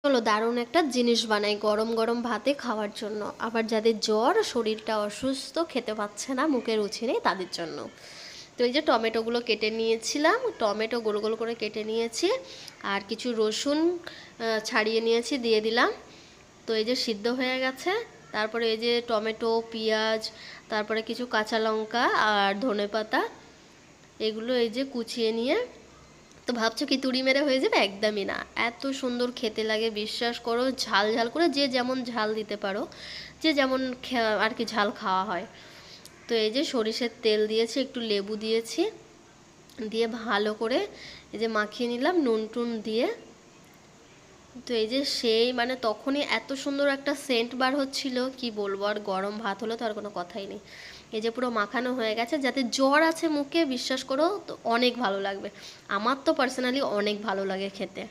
চলো দারুণ একটা জিনিস বানাই গরম গরম ভাতে খাওয়ার জন্য, আবার যাদের জ্বর, শরীরটা অসুস্থ, খেতে পাচ্ছে না, মুখে রুচি নেই, তাদের জন্য। তো এই যে টমেটোগুলো কেটে নিয়েছিলাম, টমেটো গোল গোল করে কেটে নিয়েছি, আর কিছু রসুন ছাড়িয়ে নিয়েছি, দিয়ে দিলাম। তো এই যে সিদ্ধ হয়ে গেছে। তারপরে এই যে টমেটো, পেঁয়াজ, তারপরে কিছু কাঁচা লঙ্কা আর ধনেপাতা, এগুলো এই যে কুচিয়ে নিয়ে, তো ভাবছো কি তুড়ি মেরে হয়ে যাবে? একদমই না, এত সুন্দর খেতে লাগে বিশ্বাস করো, ঝাল ঝাল করে, যে যেমন ঝাল দিতে পারো, যে যেমন আর কি ঝাল খাওয়া হয়। তো এই যে সরিষার তেল দিয়েছি, একটু লেবু দিয়েছি, দিয়ে ভালো করে এই যে মাখিয়ে নিলাম নুন টুন দিয়ে। তো এই যে সেই মানে তখনই এত সুন্দর একটা সেন্ট বার হচ্ছিল, কি বলবো, আর গরম ভাত হলো তো আর কোনো কথাই নেই। এই যে পুরো মাখানো হয়ে গেছে, যাতে জ্বর আছে মুখে, বিশ্বাস করো তো অনেক ভালো লাগবে। আমার তো পার্সোনালি অনেক ভালো লাগে খেতে।